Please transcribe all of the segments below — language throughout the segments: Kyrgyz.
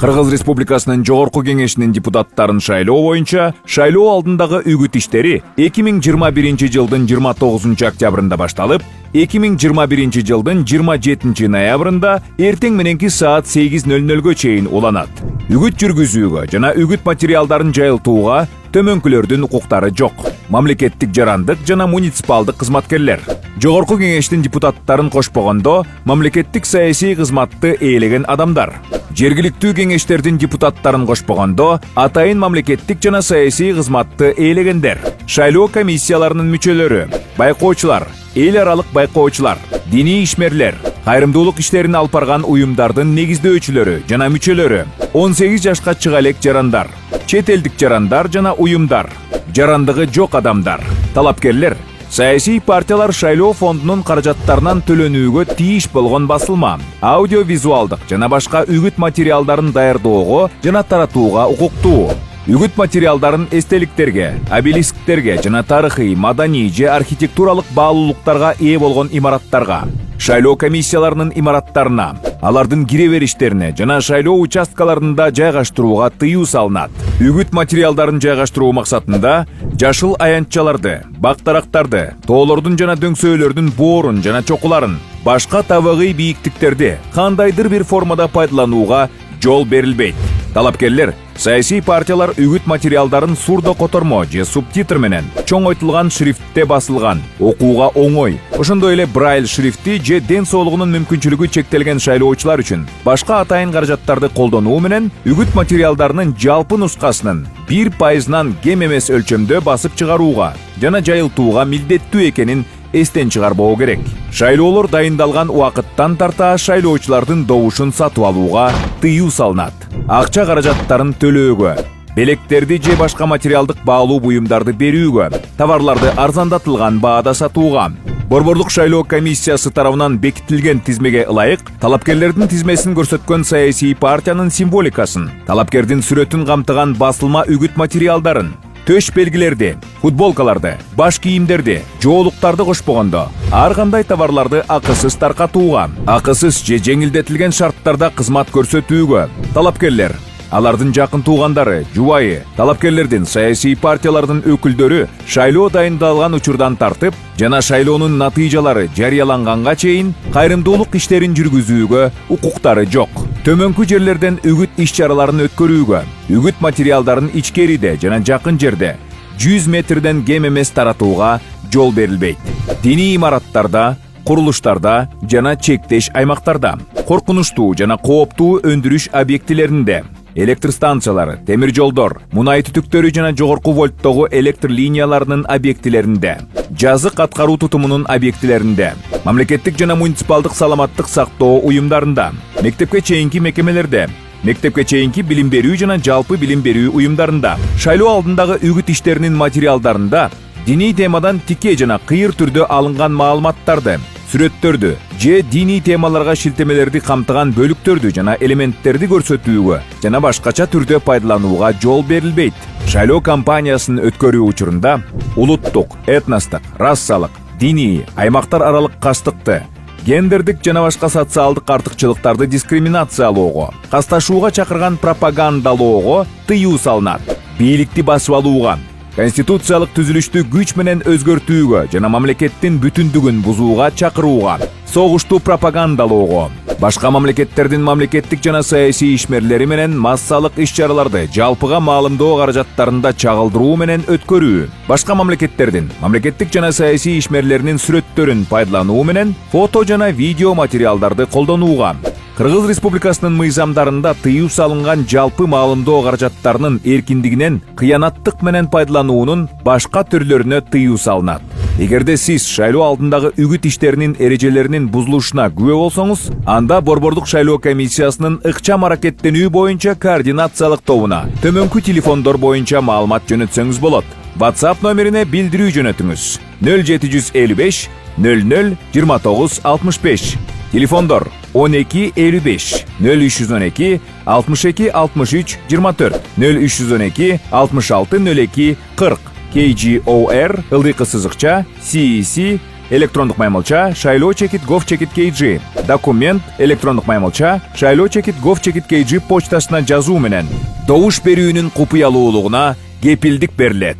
Кыргыз Республикасынын Жогорку Кеңешинин депутаттарын шайлоо боюнча шайлоо алдындагы үгүт иштери 2021 жылдын 29 октябрында башталып, 2021 жылдын 27 ноябрында эртең мененки саат 8:00 чейин уланат. Үгүт жүргүзүүгө жана үгүт материалдарын жайылтууга төмөнкүлөрдүн укуктары жок. Мамлекеттик жарандык жана муниципалдык кызматкерлер. Жогорку Кеңештин депутаттарын кошпогондо мамлекеттик саясий кызматты ээлеген адамдар. Жергиликтүү кеңештердин депутаттарын кошпогондо атайын мамлекеттик жана саясий кызматты ээлегендер. Шайлоо комиссияларынын мүчөлөрү, байкоочулар, эл аралык байкоочулар, диний ишмерлер, кайрымдуулук иштерин алып барган уюмдардын негиздөөчүлөрү жана мүчөлөрү, 18 жашка чыга элек жарандар, чет элдик жарандар жана уюмдар, жарандыгы жок адамдар, талапкерлер, саясий партиялар шайлоо фондунун каражаттарынан төлөнүүгө тийиш болгон басылма, аудиовизуалдык жана башка үгүт материалдарын даярдоого жана таратууга укуктуу. Үгүт материалдарын эстеликтерге, обелисктерге жана тарыхый, маданий же архитектуралык баалуулуктарга ээ болгон имараттарга, шайлоо комиссияларынын имараттарына, алардын кире бериштерине жана шайлоо участкаларында жайгаштырууга тыюу салынат. Үгүт материалдарын жайгаштыруу максатында жашыл аянтчаларды, бак-дарактарды, тоолордун жана дөңсөөлөрдүн боорун жана чокуларын, башка табигый бийиктиктерди кандайдыр бир формада пайдаланууга жол берилбейт. Талапкерлер саясий партиялар үгүт материалдарын сурдо котормо же субтитр менен чоңойтулган шрифтте басылган, окууга оңой, ошондой эле брайль шрифти же ден соолугунун мүмкүнчүлүгү чектелген шайлоочулар үчүн башка атайын каражаттарды колдонуу менен үгүт материалдарынын жалпы нускасынын 1% кем эмес өлчөмдө басып чыгарууга жана жайылтууга милдеттүү экенин эстен чыгарбоо керек. Шайлоолор дайындалган убакыттан тарта шайлоочулардын добушун сатып алууга тыюу салынат. Акча каражаттарын төлөөгө, белектерди же башка материалдык баалуу буюмдарды берүүгө, товарларды арзандатылган баада сатууга. Борборлук шайлоо комиссиясы тарабынан бекитилген тизмеге ылайык талапкерлердин тизмесин көрсөткөн саясий партиянын символикасын, талапкердин сүрөтүн камтыган басылма үгүт материалдарын, төш белгилерди, футболкаларды, баш кийимдерди, жоолуктарды кошпогондо ар кандай товарларды акысыз таркатууга, акысыз же жеңилдетилген шарттарда кызмат көрсөтүүгө. Талапкерлер алардын жакын туугандары, жубайы, талапкерлердин саясий партиялардын өкүлдөрү шайлоо дайындалган учурдан тартып жана шайлоонун натыйжалары жарыяланганга чейин кайрымдуулук иштерин жүргүзүүгө укуктары жок. Төмөнкү жерлерден үгүт иш-чараларын өткөрүүгө, үгүт материалдарын ичкериде жана жакын жерде 100 метрден кем эмес таратууга жол берилбейт. Диний имараттарда, курулуштарда жана чектеш аймактарда, коркунучтуу жана кооптуу өндүрүш объектилеринде, электр станциялары, темир жолдор, мунай түтүктөрү жана жогорку вольттогу электр линияларынын объектилеринде, жазык аткаруу тутумунун объектилеринде, мамлекеттик жана муниципалдык саламаттык сактоо уюмдарында, мектепке чейинки мекемелерде, мектепке чейинки билим берүү жана жалпы билим берүү уюмдарында, шайлоо алдындагы үгүт иштеринин материалдарында диний темадан тике жана кыйыр түрдө алынган маалыматтарды, сүрөттөрдү же диний темаларга шилтемелерди камтыган бөлүктөрдү жана элементтерди көрсөтүүгө жана башкача түрдө пайдаланууга жол берилбейт. Шайлоо кампаниясын өткөрүү учурунда улуттук, этностук, расалык, диний, аймактар аралык каштыкты, гендердик жана башка социалдык артыкчылыктарды дискриминациялоого, касташууга чакырган пропагандалоого тыюу салынат. Бийликти басып алууга, конституциялык түзүлүштү күч менен өзгөртүүгө жана мамлекеттин бүтүндүгүн бузууга чакырууга, согушту пропагандалоого, башка мамлекеттердин мамлекеттик жана саясий ишмерлери менен массалык иш-чараларды жалпыга маалымдоо каражаттарында чагылдыруу менен өткөрүү, башка мамлекеттердин мамлекеттик жана саясий ишмерлеринин сүрөттөрүн пайдалануу менен фото жана видео материалдарды колдонууга, Кыргыз Республикасынын мыйзамдарында тыюу салынган жалпы маалымдоо каражаттарынын эркиндигинен кыянаттык менен пайдалануунун башка түрлөрүнө тыюу салынат. Эгерде сиз шайлоо алдындагы үгүт иштеринин эрежелеринин бузулушуна күбө болсоңуз, анда Борборлук шайлоо комиссиясынын ыкчам аракеттенүү боюнча координациялык тобуна төмөнкү телефондор боюнча маалымат жөнөтсөңүз болот. WhatsApp номерине билдирүү жөнөтүңүз: 0755 00 29 65. Телефондор 12 55 0312 62 63 24 0312 66 02 40 KGOR ылдыйкы сызыкча CEC электрондук маймылча shailo@gov.kg, документ электрондук маймылча shailo@gov.kg почтасына жазуу менен добуш берүүнүн купуялуулугуна кепилдик берилет.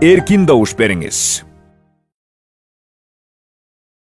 Эркин добуш бериңиз.